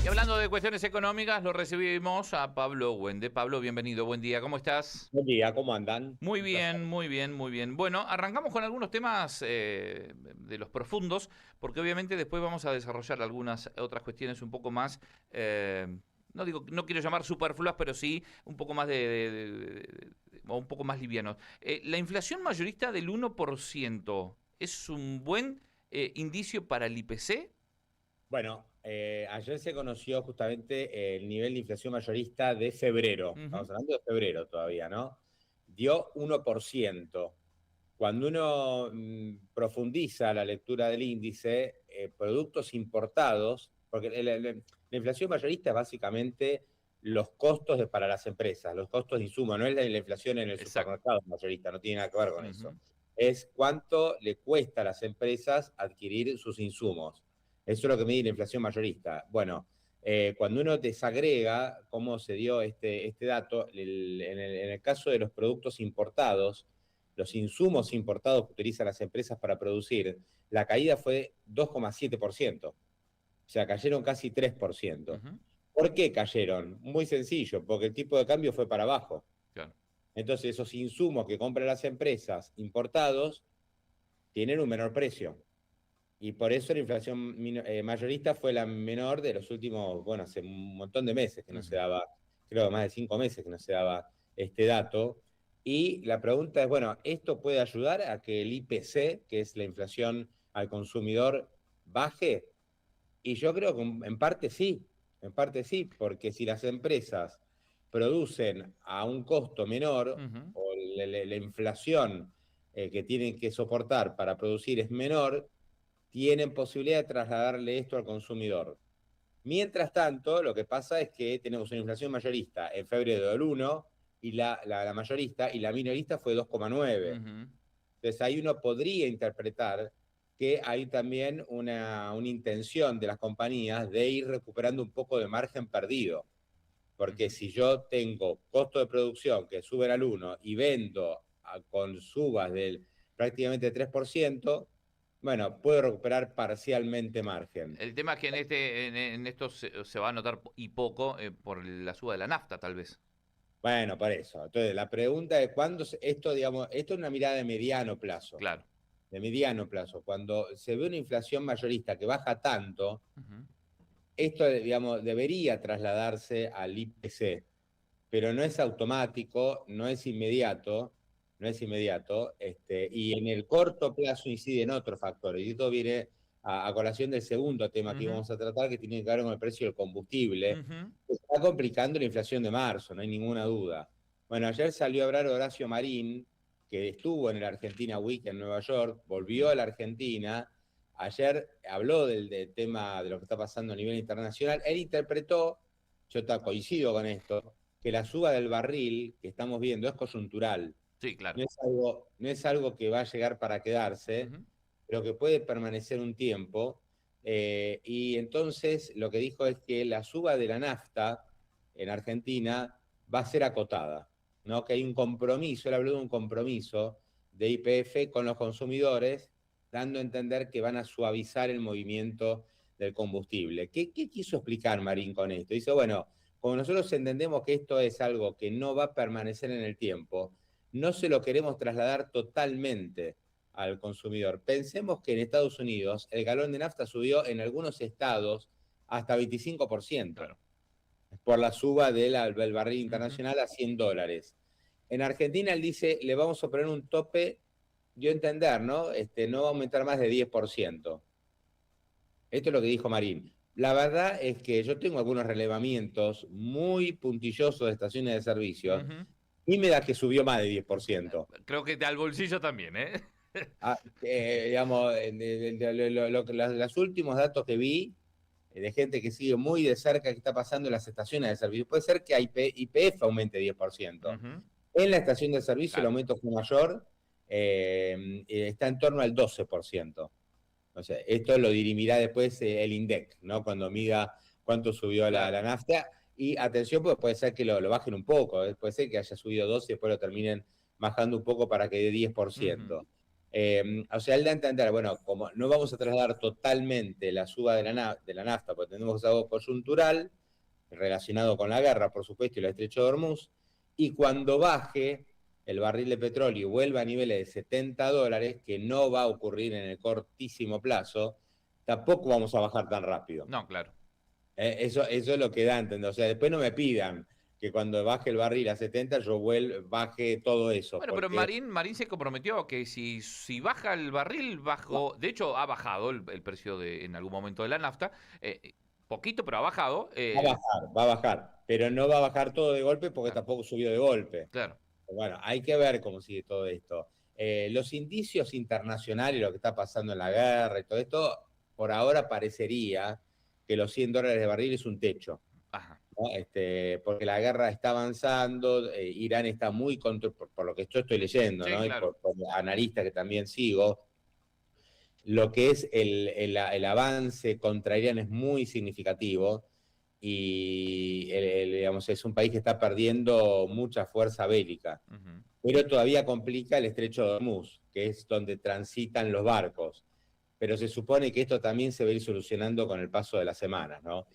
Y hablando de cuestiones económicas, lo recibimos a Pablo Wende. Pablo, bienvenido, buen día, ¿cómo estás? Buen día, ¿cómo andan? Muy Un placer. bien, muy bien, muy bien. Bueno, arrancamos con algunos temas de los profundos, porque obviamente después vamos a desarrollar algunas otras cuestiones un poco más, no digo, no quiero llamar superfluas, pero sí un poco más o un poco más livianos. La inflación mayorista del 1% es un buen indicio para el IPC. Bueno, ayer se conoció justamente el nivel de inflación mayorista de febrero. Ujú. Estamos hablando de febrero todavía, ¿no? Dio 1%. Cuando uno profundiza la lectura del índice, productos importados, porque la inflación mayorista es básicamente los costos para las empresas, los costos de insumo, no es la inflación en el Exacto. supermercado mayorista, no tiene nada que ver con eso. Ujú. Es cuánto le cuesta a las empresas adquirir sus insumos. Eso es lo que mide la inflación mayorista. Bueno, cuando uno desagrega cómo se dio este dato, en el caso de los productos importados, los insumos importados que utilizan las empresas para producir, la caída fue 2,7%. O sea, cayeron casi 3%. Ujú. ¿Por qué cayeron? Muy sencillo, porque el tipo de cambio fue para abajo. Claro. Entonces, esos insumos que compran las empresas importados tienen un menor precio. Y por eso la inflación mayorista fue la menor de los últimos, bueno, hace un montón de meses que no se Ujú. daba, creo más de 5 meses que no se daba este dato. Y la pregunta es, bueno, ¿esto puede ayudar a que el IPC, que es la inflación al consumidor, baje? Y yo creo que en parte sí, porque si las empresas producen a un costo menor Ujú. o la inflación que tienen que soportar para producir es menor, tienen posibilidad de trasladarle esto al consumidor. Mientras tanto, lo que pasa es que tenemos una inflación mayorista en febrero del 1 y la mayorista y la minorista fue 2,9. Ujú. Entonces ahí uno podría interpretar que hay también una intención de las compañías de ir recuperando un poco de margen perdido. Porque Ujú. si yo tengo costo de producción que suben al 1 y vendo con subas del prácticamente 3%, bueno, puedo recuperar parcialmente margen. El tema es que en esto se va a notar y poco por la suba de la nafta, tal vez. Bueno, por eso. Entonces, la pregunta es cuándo esto, digamos, esto es una mirada de mediano plazo. Claro. De mediano plazo. Cuando se ve una inflación mayorista que baja tanto, Ujú. esto, digamos, debería trasladarse al IPC, pero no es automático, no es inmediato, y en el corto plazo inciden otros factores. Y esto viene a colación del segundo tema que Ujú. íbamos a tratar, que tiene que ver con el precio del combustible, Ujú. que está complicando la inflación de marzo, no hay ninguna duda. Bueno, ayer salió a hablar Horacio Marín, que estuvo en el Argentina Week en Nueva York, volvió a la Argentina. Ayer habló del tema de lo que está pasando a nivel internacional. Él interpretó, coincido con esto, que la suba del barril que estamos viendo es coyuntural. Sí, claro. No es algo que va a llegar para quedarse, Ujú. pero que puede permanecer un tiempo. Y entonces lo que dijo es que la suba de la nafta en Argentina va a ser acotada, ¿no? Que hay un compromiso, él habló de un compromiso de YPF con los consumidores, dando a entender que van a suavizar el movimiento del combustible. ¿Qué quiso explicar Marín con esto? Dice, bueno, como nosotros entendemos que esto es algo que no va a permanecer en el tiempo, no se lo queremos trasladar totalmente al consumidor. Pensemos que en Estados Unidos el galón de nafta subió en algunos estados hasta 25% Claro. por la suba del barril Ujú. internacional a $100. En Argentina él dice, le vamos a poner un tope, yo entender, ¿no? No va a aumentar más de 10%. Esto es lo que dijo Marín. La verdad es que yo tengo algunos relevamientos muy puntillosos de estaciones de servicios Ujú. y me da que subió más de 10%. Creo que al bolsillo también, ¿eh? Digamos, los últimos datos que vi de gente que sigue muy de cerca qué está pasando en las estaciones de servicio, puede ser que IPF aumente 10%. Ujú. En la estación de servicio el Claro. aumento fue mayor, está en torno al 12%. O sea, esto lo dirimirá después el INDEC, ¿no? Cuando mida cuánto subió la Claro. nafta. Y atención, pues puede ser que lo bajen un poco, puede ser que haya subido 12 y después lo terminen bajando un poco para que dé Ujú. 10%. O sea, él da a entender, bueno, como no vamos a trasladar totalmente la suba de la nafta, porque tenemos algo coyuntural, relacionado con la guerra, por supuesto, y el estrecho de Hormuz, y cuando baje el barril de petróleo y vuelva a niveles de $70, que no va a ocurrir en el cortísimo plazo, tampoco vamos a bajar tan rápido. No, claro. Eso es lo que da a entender. O sea, después no me pidan que cuando baje el barril a 70 yo baje todo eso, Bueno, pero porque Marín se comprometió que si baja el barril, de hecho ha bajado el precio en algún momento de la nafta, poquito, pero ha bajado. va a bajar, pero no va a bajar todo de golpe porque Claro, tampoco subió de golpe. claro. Bueno, hay que ver cómo sigue todo esto. Los indicios internacionales, lo que está pasando en la guerra y todo esto, por ahora parecería que los $100 de barril es un techo, Ajá. ¿no? Porque la guerra está avanzando, Irán está muy, por lo que yo estoy leyendo, Sí, ¿no? Y claro. por analistas que también sigo, lo que es el avance contra Irán es muy significativo y digamos, es un país que está perdiendo mucha fuerza bélica, Ujú. pero todavía complica el estrecho de Hormuz, que es donde transitan los barcos. Pero se supone que esto también se va a ir solucionando con el paso de las semanas, ¿no?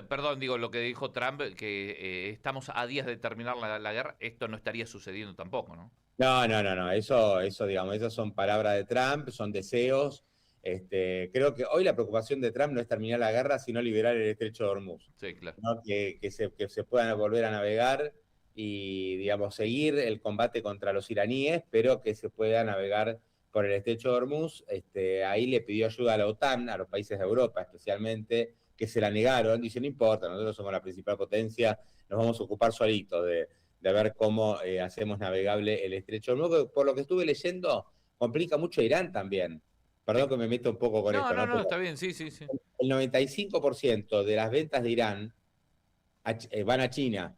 Perdón, digo, lo que dijo Trump, que estamos a días de terminar la guerra, esto no estaría sucediendo tampoco, ¿no? No. Eso, digamos, esas son palabras de Trump, son deseos. Creo que hoy la preocupación de Trump no es terminar la guerra, sino liberar el estrecho de Hormuz, Sí, claro. ¿no? Que se puedan volver a navegar y, digamos, seguir el combate contra los iraníes, pero que se pueda navegar por el estrecho de Hormuz. Ahí le pidió ayuda a la OTAN, a los países de Europa especialmente, que se la negaron. Dice, no importa, nosotros somos la principal potencia, nos vamos a ocupar solitos de ver cómo hacemos navegable el estrecho de Hormuz. Por lo que estuve leyendo, complica mucho a Irán también. Sí. Perdón que me meto un poco con No, esto, no, ¿no? no, Pero está bien, sí, sí, sí. el 95% de las ventas de Irán van a China,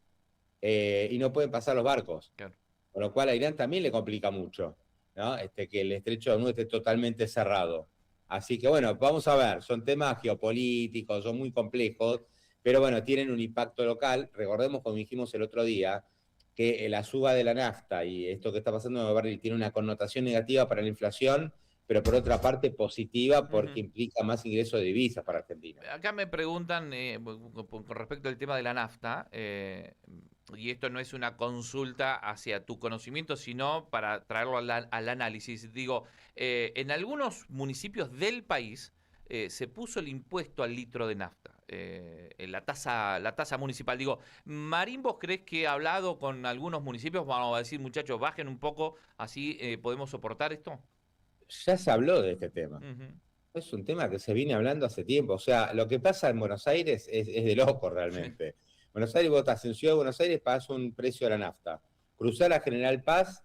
y no pueden pasar los barcos. Claro. Con lo cual a Irán también le complica mucho, ¿no? Que el estrecho de Hormuz esté totalmente cerrado. Así que bueno, vamos a ver, son temas geopolíticos, son muy complejos, pero bueno, tienen un impacto local. Recordemos, como dijimos el otro día, que la suba de la nafta y esto que está pasando en el barril tiene una connotación negativa para la inflación, pero por otra parte positiva porque Ujú. implica más ingreso de divisas para Argentina. Acá me preguntan con respecto al tema de la nafta, y esto no es una consulta hacia tu conocimiento, sino para traerlo al análisis. Digo, en algunos municipios del país se puso el impuesto al litro de nafta, en la tasa municipal. Digo, Marín, ¿vos crees que ha hablado con algunos municipios? Vamos a decir, muchachos, bajen un poco, así podemos soportar esto. Ya se habló de este tema. Ujú. Es un tema que se viene hablando hace tiempo. O sea, lo que pasa en Buenos Aires es de loco realmente. Buenos Aires, vos estás en Ciudad de Buenos Aires, pagás un precio de la nafta. Cruzar a General Paz,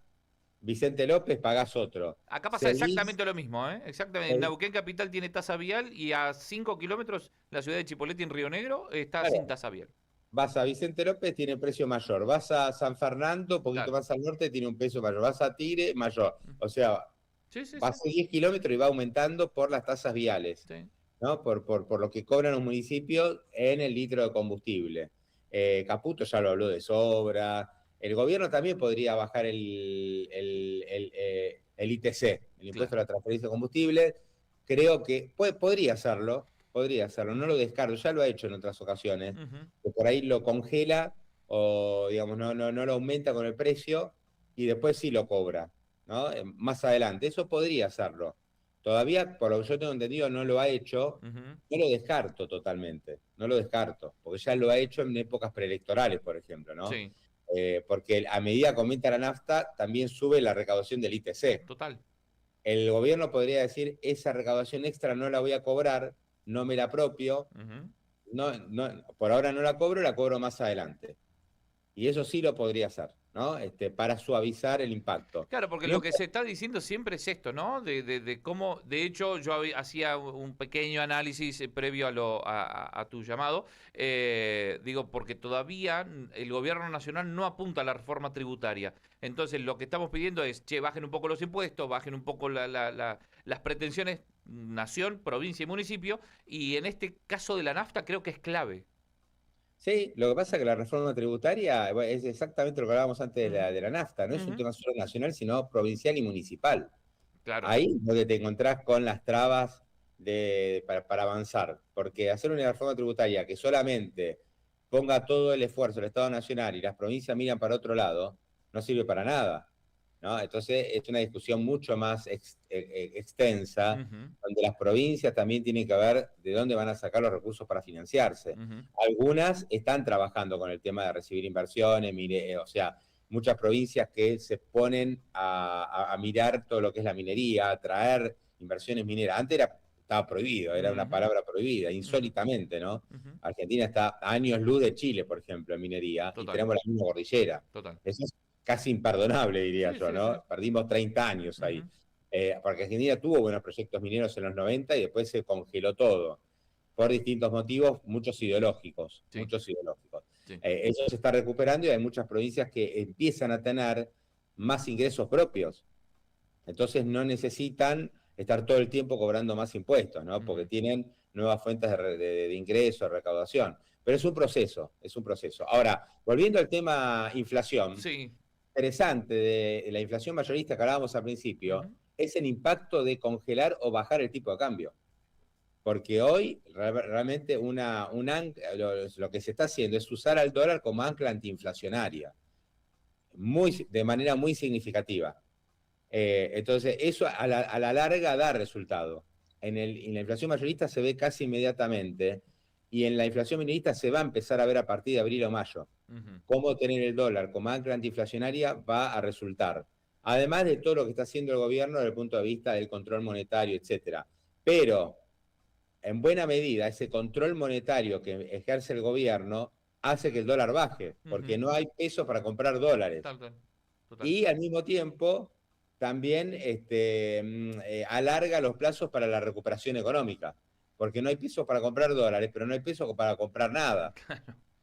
Vicente López, pagás otro. Acá pasa Seguís, exactamente lo mismo, ¿eh? Exactamente. Neuquén Capital tiene tasa vial y a 5 kilómetros la ciudad de Chipoleti en Río Negro está sin claro, tasa vial. vas a Vicente López, tiene precio mayor. Vas a San Fernando, un poquito Claro. más al norte, tiene un precio mayor. Vas a Tigre, mayor. O sea, Sí, sí, sí. vas a 10 kilómetros y va aumentando por las tasas viales, Sí. ¿no? Por lo que cobran los municipios en el litro de combustible. Caputo ya lo habló de sobra. El gobierno también podría bajar el ITC, el impuesto Claro. a la transferencia de combustible. Creo que podría hacerlo, no lo descarto, ya lo ha hecho en otras ocasiones, Ujú. que por ahí lo congela o, digamos, no lo aumenta con el precio y después sí lo cobra, ¿no? Más adelante, eso podría hacerlo. Todavía, por lo que yo tengo entendido, no lo ha hecho. Ujú. No lo descarto totalmente, no lo descarto, porque ya lo ha hecho en épocas preelectorales, por ejemplo, ¿no? Sí, Porque a medida que aumenta la nafta, también sube la recaudación del ITC. total. El gobierno podría decir, esa recaudación extra no la voy a cobrar, no me la apropio, Ujú. por ahora no la cobro más adelante. Y eso sí lo podría hacer, ¿no? Para suavizar el impacto. Claro, porque No, lo que se está diciendo siempre es esto, ¿no? De cómo, de hecho, yo hacía un pequeño análisis previo a tu llamado, digo, porque todavía el gobierno nacional no apunta a la reforma tributaria. Entonces, lo que estamos pidiendo es, che, bajen un poco los impuestos, bajen un poco las pretensiones nación, provincia y municipio, y en este caso de la nafta creo que es clave. sí, lo que pasa es que la reforma tributaria bueno, es exactamente lo que hablábamos antes de Ujú. la nafta, no es un Ujú. tema solo nacional, sino provincial y municipal. Claro. Ahí es donde te encontrás con las trabas para avanzar, porque hacer una reforma tributaria que solamente ponga todo el esfuerzo del Estado Nacional y las provincias miran para otro lado, no sirve para nada, ¿no? Entonces es una discusión mucho más extensa, Ujú, donde las provincias también tienen que ver de dónde van a sacar los recursos para financiarse. ujú, Algunas están trabajando con el tema de recibir inversiones, o sea, muchas provincias que se ponen a mirar todo lo que es la minería, a traer inversiones mineras. Antes estaba prohibido, era una ujú, palabra prohibida, ujú, insólitamente, ¿no? ujú. Argentina está a años luz de Chile, por ejemplo, en minería, y Total, tenemos la misma cordillera. total. Eso es casi imperdonable, diría Sí, yo, sí, sí. ¿no? Perdimos 30 años ahí. Ujú, Porque Argentina tuvo buenos proyectos mineros en los 90 y después se congeló todo, por distintos motivos, muchos ideológicos, sí, muchos ideológicos. sí. Eso se está recuperando y hay muchas provincias que empiezan a tener más ingresos propios. Entonces no necesitan estar todo el tiempo cobrando más impuestos, ¿no? Porque Ujú. tienen nuevas fuentes de ingreso, de recaudación. Pero es un proceso, es un proceso. Ahora, volviendo al tema inflación, Sí. interesante de la inflación mayorista que hablábamos al principio, Ujú, es el impacto de congelar o bajar el tipo de cambio. Porque hoy realmente lo que se está haciendo es usar al dólar como ancla antiinflacionaria, de manera muy significativa. Entonces, eso a la larga da resultado. En la inflación mayorista se ve casi inmediatamente y en la inflación minorista se va a empezar a ver a partir de abril o mayo. ujú. Cómo tener el dólar como ancla antiinflacionaria va a resultar. Además de todo lo que está haciendo el gobierno desde el punto de vista del control monetario, etcétera. Pero en buena medida, ese control monetario que ejerce el gobierno hace que el dólar baje, porque Ujú. no hay pesos para comprar dólares. Tal, tal. Total. Y al mismo tiempo, también alarga los plazos para la recuperación económica, porque no hay pesos para comprar dólares, pero no hay pesos para comprar nada.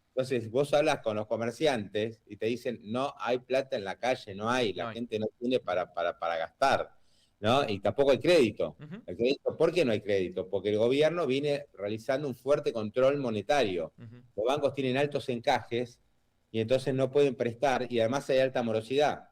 Entonces, vos hablas con los comerciantes y te dicen, no hay plata en la calle, no hay, No la hay. gente no tiene para gastar, ¿no? Y tampoco hay crédito. Ujú, ¿Por qué no hay crédito? Porque el gobierno viene realizando un fuerte control monetario. ujú. Los bancos tienen altos encajes y entonces no pueden prestar y además hay alta morosidad.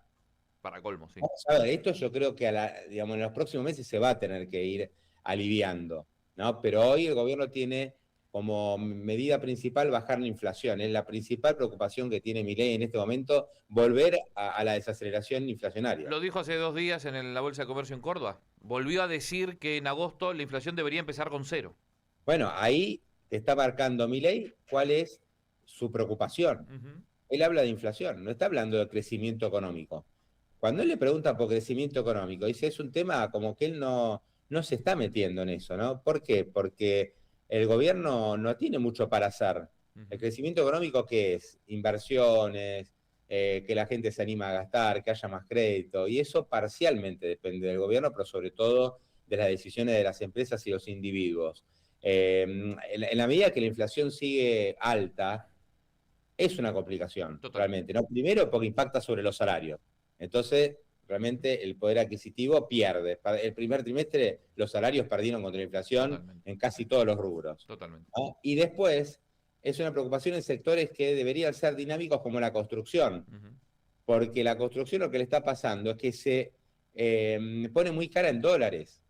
Para colmo, sí. Vamos a ver, esto yo creo que digamos, en los próximos meses se va a tener que ir aliviando, ¿no? Pero hoy el gobierno tiene como medida principal bajar la inflación. Es la principal preocupación que tiene Milei en este momento, volver a la desaceleración inflacionaria. Lo dijo hace 2 días en la Bolsa de Comercio en Córdoba. Volvió a decir que en agosto la inflación debería empezar con cero. Bueno, ahí te está marcando Milei cuál es su preocupación. Ujú, Él habla de inflación, no está hablando de crecimiento económico. Cuando él le pregunta por crecimiento económico, dice, es un tema como que él no se está metiendo en eso, ¿no? ¿Por qué? Porque el gobierno no tiene mucho para hacer. El ujú. crecimiento económico, ¿qué es? Inversiones, que la gente se anima a gastar, que haya más crédito, y eso parcialmente depende del gobierno, pero sobre todo de las decisiones de las empresas y los individuos. En la medida que la inflación sigue alta, es una complicación, Total. realmente, ¿no? Primero porque impacta sobre los salarios. Entonces, realmente el poder adquisitivo pierde. Para el primer trimestre los salarios perdieron contra la inflación Totalmente. en casi todos los rubros, Totalmente. ¿no? Y después es una preocupación en sectores que deberían ser dinámicos como la construcción, Ujú, porque la construcción lo que le está pasando es que se pone muy cara en dólares.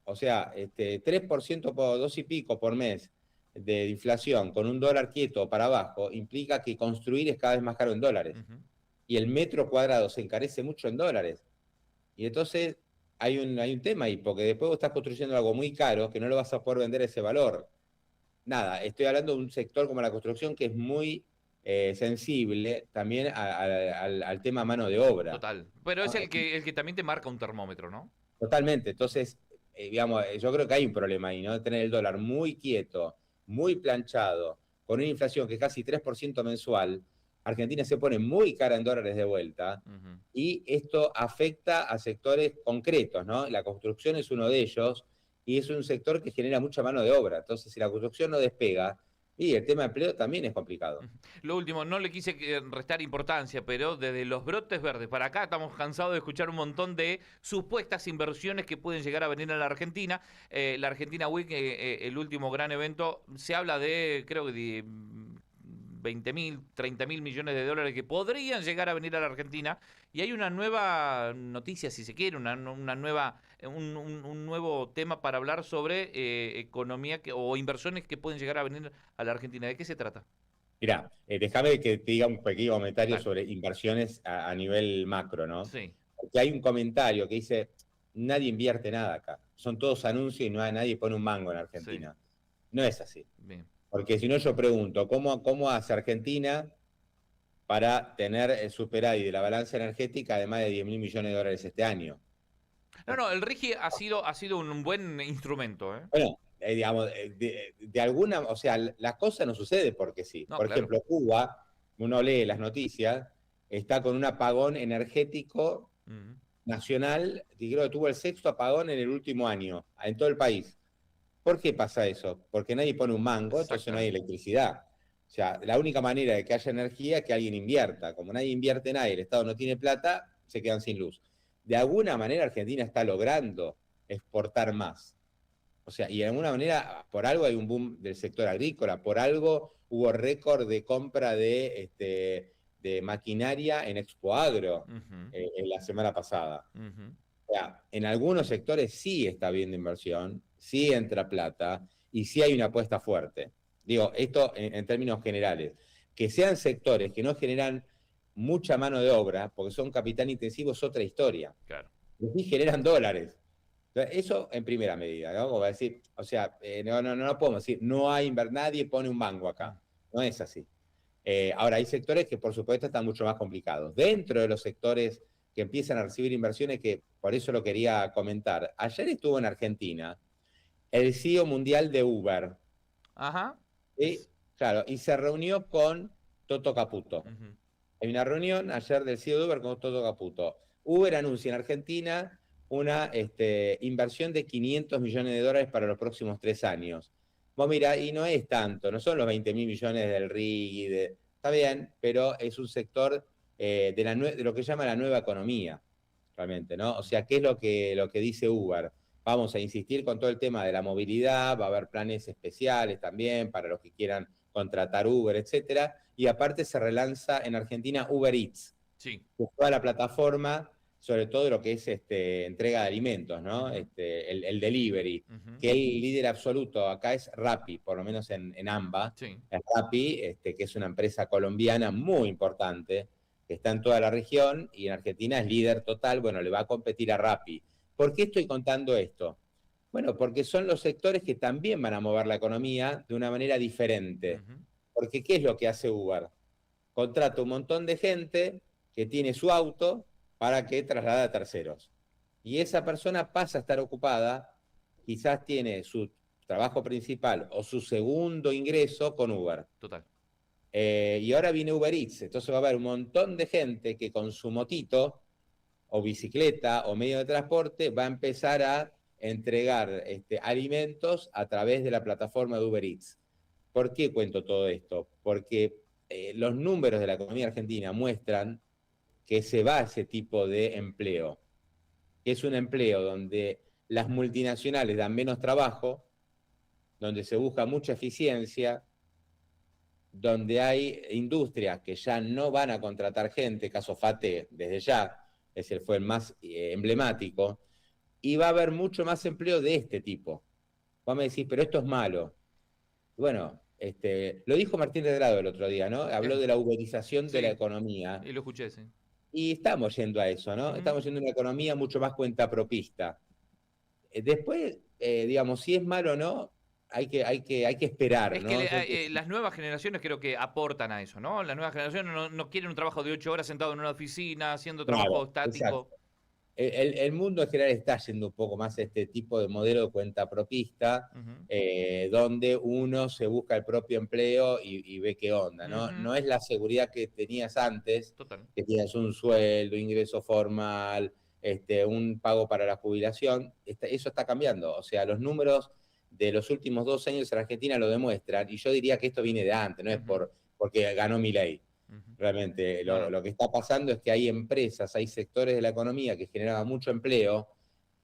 O sea, 3% por 2 y pico por mes de inflación con un dólar quieto para abajo implica que construir es cada vez más caro en dólares. ujú. Y el metro cuadrado se encarece mucho en dólares. Y entonces hay un tema ahí, porque después vos estás construyendo algo muy caro que no lo vas a poder vender a ese valor. Nada, estoy hablando de un sector como la construcción que es muy sensible también al tema mano de obra. Total. Pero es ¿No? el que también te marca un termómetro, ¿no? Totalmente. Entonces, digamos, yo creo que hay un problema ahí, ¿no? Tener el dólar muy quieto, muy planchado, con una inflación que es casi 3% mensual. Argentina se pone muy cara en dólares de vuelta Ujú. y esto afecta a sectores concretos, ¿no? La construcción es uno de ellos y es un sector que genera mucha mano de obra. Entonces, si la construcción no despega, y el tema de empleo también es complicado. Ujú. Lo último, no le quise restar importancia, pero desde los brotes verdes para acá estamos cansados de escuchar un montón de supuestas inversiones que pueden llegar a venir a la Argentina. La Argentina Week, el último gran evento, se habla de, creo que de 20.000, 30.000 millones de dólares que podrían llegar a venir a la Argentina. Y hay una nueva noticia, si se quiere, una nueva, un nuevo tema para hablar sobre economía o inversiones que pueden llegar a venir a la Argentina. ¿De qué se trata? Mirá, déjame que te diga un pequeño comentario Dale. sobre inversiones a nivel macro, ¿no? Sí, Porque hay un comentario que dice, nadie invierte nada acá, son todos anuncios y nadie pone un mango en sí, Argentina. No es así, bien. porque si no yo pregunto, ¿cómo hace Argentina para tener el superávit de la balanza energética de más de 10.000 millones de dólares este año? No, no, el RIGI ha sido un buen instrumento, ¿eh? Bueno, digamos, de alguna, o sea, la cosa no sucede porque sí. No, Por claro. ejemplo, Cuba, uno lee las noticias, está con un apagón energético Ujú. nacional, y creo que tuvo el sexto apagón en el último año, en todo el país. ¿Por qué pasa eso? Porque nadie pone un mango, entonces no hay Exactamente. electricidad. O sea, la única manera de que haya energía es que alguien invierta. Como nadie invierte nada y el Estado no tiene plata, se quedan sin luz. De alguna manera Argentina está logrando exportar más. O sea, y de alguna manera, por algo hay un boom del sector agrícola, por algo hubo récord de compra de maquinaria en Expo Agro Ujú, en la semana pasada. ujú. O sea, en algunos sectores sí está habiendo inversión, sí entra plata y sí hay una apuesta fuerte. Digo, esto en términos generales. Que sean sectores que no generan mucha mano de obra, porque son capital intensivo, es otra historia. Claro. Pero sí generan dólares. Eso en primera medida, ¿no? Como decir, o sea, no podemos decir, no hay, nadie pone un mango Mm. acá. No es así. Ahora, hay sectores que por supuesto están mucho más complicados. Dentro de los sectores que empiezan a recibir inversiones, que por eso lo quería comentar, ayer estuvo en Argentina el CEO mundial de Uber, Ajá. ¿sí? Claro, y se reunió con Toto Caputo. Ujú. Hay una reunión ayer del CEO de Uber con Toto Caputo. Uber anuncia en Argentina una inversión de 500 millones de dólares para los próximos 3 años. Vos mira, y no es tanto, no son los 20.000 millones del RIG, está bien, pero es un sector de lo que llama la nueva economía, realmente, ¿no? O sea, ¿qué es lo que dice Uber? Vamos a insistir con todo el tema de la movilidad, va a haber planes especiales también para los que quieran contratar Uber, etcétera, y aparte se relanza en Argentina Uber Eats, Sí. que es toda la plataforma, sobre todo lo que es entrega de alimentos, ¿no? Ujú, El delivery, ujú. que el líder absoluto acá es Rappi, por lo menos en AMBA, Sí. es Rappi, que es una empresa colombiana muy importante, que está en toda la región, y en Argentina es líder total, bueno, le va a competir a Rappi. ¿Por qué estoy contando esto? Bueno, porque son los sectores que también van a mover la economía de una manera diferente. Ujú. Porque ¿qué es lo que hace Uber? Contrata un montón de gente que tiene su auto para que traslade a terceros. Y esa persona pasa a estar ocupada, quizás tiene su trabajo principal o su segundo ingreso con Uber. Total. Y ahora viene Uber Eats, entonces va a haber un montón de gente que con su motito o bicicleta o medio de transporte va a empezar a entregar alimentos a través de la plataforma de Uber Eats. ¿Por qué cuento todo esto? Porque los números de la economía argentina muestran que se va a ese tipo de empleo, que es un empleo donde las multinacionales dan menos trabajo, donde se busca mucha eficiencia, donde hay industrias que ya no van a contratar gente, caso FATE desde ya, ese fue el más emblemático, y va a haber mucho más empleo de este tipo. Vos me decís, pero esto es malo. Bueno, lo dijo Martín Redrado el otro día, ¿no? Habló Es- de la uberización de la sí. economía, Y lo escuché, sí. y estamos yendo a eso, ¿no? Ujú. Estamos yendo a una economía mucho más cuentapropista. Después, digamos, si es malo o no, hay que esperar, Es que ¿no? las nuevas generaciones creo que aportan a eso, ¿no? Las nuevas generaciones no quieren un trabajo de 8 horas sentado en una oficina, haciendo trabajo Claro, exacto. estático. El mundo en general está yendo un poco más a este tipo de modelo de cuenta propista, Ujú, donde uno se busca el propio empleo y ve qué onda, ¿no? ujú. No es la seguridad que tenías antes, Total. que tienes un sueldo, ingreso formal, un pago para la jubilación. Eso está cambiando. O sea, los números de los últimos 2 años en Argentina lo demuestran, y yo diría que esto viene de antes, no es Ujú, porque ganó Milei. ujú. Realmente, No, lo, no. lo que está pasando es que hay empresas, hay sectores de la economía que generaban mucho empleo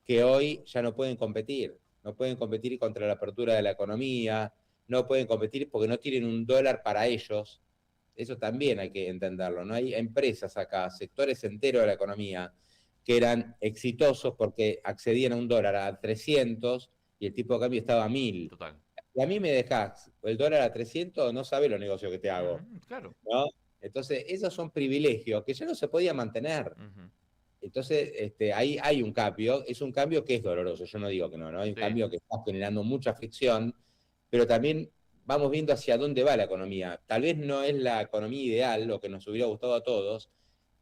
que hoy ya no pueden competir. No pueden competir contra la apertura de la economía, no pueden competir porque no tienen un dólar para ellos, Eso también hay que entenderlo, ¿no? Hay empresas acá, sectores enteros de la economía, que eran exitosos porque accedían a un dólar a 300 y el tipo de cambio estaba a 1000. Total. Y a mí me dejás el dólar a 300, no sabes los negocios que te hago, Claro. ¿no? Entonces, esos son privilegios que ya no se podía mantener. Entonces, ahí hay un cambio, es un cambio que es doloroso, yo no digo que no, ¿no? Hay un Sí. cambio que está generando mucha fricción, pero también vamos viendo hacia dónde va la economía. Tal vez no es la economía ideal, lo que nos hubiera gustado a todos,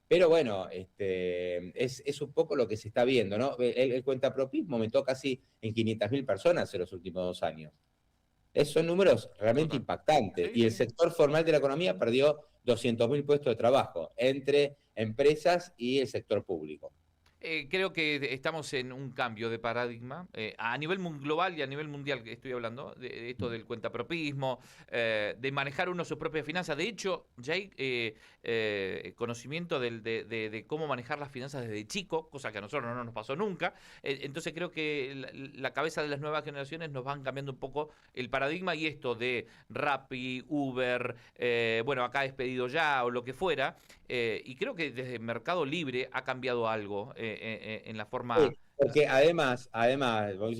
pero bueno, es un poco lo que se está viendo, ¿no? El cuentapropismo aumentó casi en 500.000 personas en los últimos 2 años. Son números realmente Total. impactantes. Sí, Y el sí. sector formal de la economía perdió 200.000 puestos de trabajo entre empresas y el sector público. Creo que estamos en un cambio de paradigma a nivel global y a nivel mundial, que estoy hablando, de esto del cuentapropismo, de manejar uno sus propias finanzas. De hecho, ya hay conocimiento de cómo manejar las finanzas desde chico, cosa que a nosotros no nos pasó nunca. Entonces creo que la cabeza de las nuevas generaciones nos van cambiando un poco el paradigma y esto de Rappi, Uber, bueno, acá es pedido ya o lo que fuera. Y creo que desde Mercado Libre ha cambiado algo en la forma. Sí, porque además,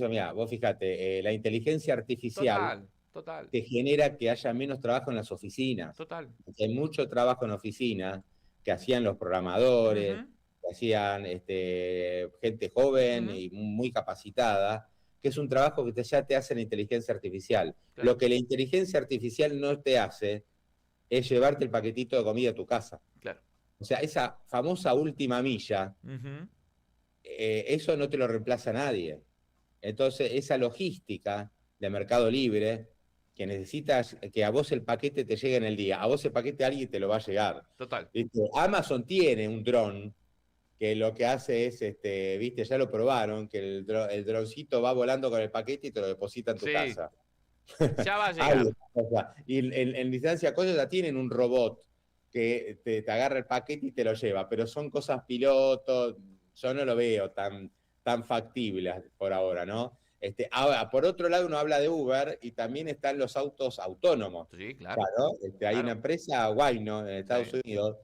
mira, vos fíjate, la inteligencia artificial Total, total, te genera que haya menos trabajo en las oficinas. total. Porque hay mucho trabajo en oficinas que hacían los programadores, Ujú, que hacían gente joven ujú, y muy capacitada, que es un trabajo que ya te hace la inteligencia artificial. claro, Lo que la inteligencia artificial no te hace es llevarte el paquetito de comida a tu casa. claro. O sea, esa famosa última milla, Ujú, eso no te lo reemplaza nadie. Entonces, esa logística de Mercado Libre, que necesitas que a vos el paquete te llegue en el día, a vos el paquete alguien te lo va a llegar. total. ¿Viste? Amazon tiene un dron que lo que hace es, viste, ya lo probaron, que el droncito va volando con el paquete y te lo deposita en tu Sí, casa. ya va a Hay llegar. o sea, y en distancia cosas ya tienen un robot que te agarra el paquete y te lo lleva, pero son cosas pilotos, yo no lo veo tan factibles por ahora, ¿no? Ahora, por otro lado, uno habla de Uber y también están los autos autónomos. Sí, claro, Claro, hay una claro. empresa, Waymo, en Estados Sí, Unidos,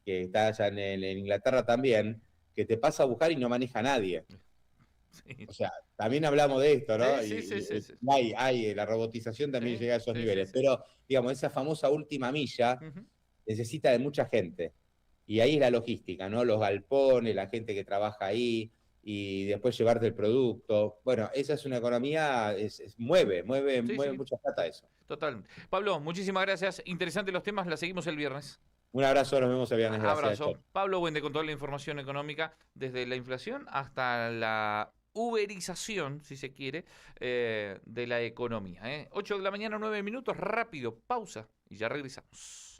que está allá en Inglaterra también, que te pasa a buscar y no maneja nadie. sí, O sea, también hablamos de esto, sí, ¿no? sí, sí, sí, sí, La robotización también sí, llega a esos sí, sí, niveles, sí. pero, digamos, esa famosa última milla Ujú. necesita de mucha gente. Y ahí es la logística, ¿no? Los galpones, la gente que trabaja ahí, y después llevarte el producto. Bueno, esa es una economía, mueve Sí, sí, mucha plata eso. total. Pablo, muchísimas gracias. Interesantes los temas, la seguimos el viernes. Un abrazo, nos vemos el viernes, gracias. Abrazo. Pablo Wende con toda la información económica, desde la inflación hasta la uberización, si se quiere, de la economía. 8 de la mañana, 9 minutos, rápido, pausa y ya regresamos.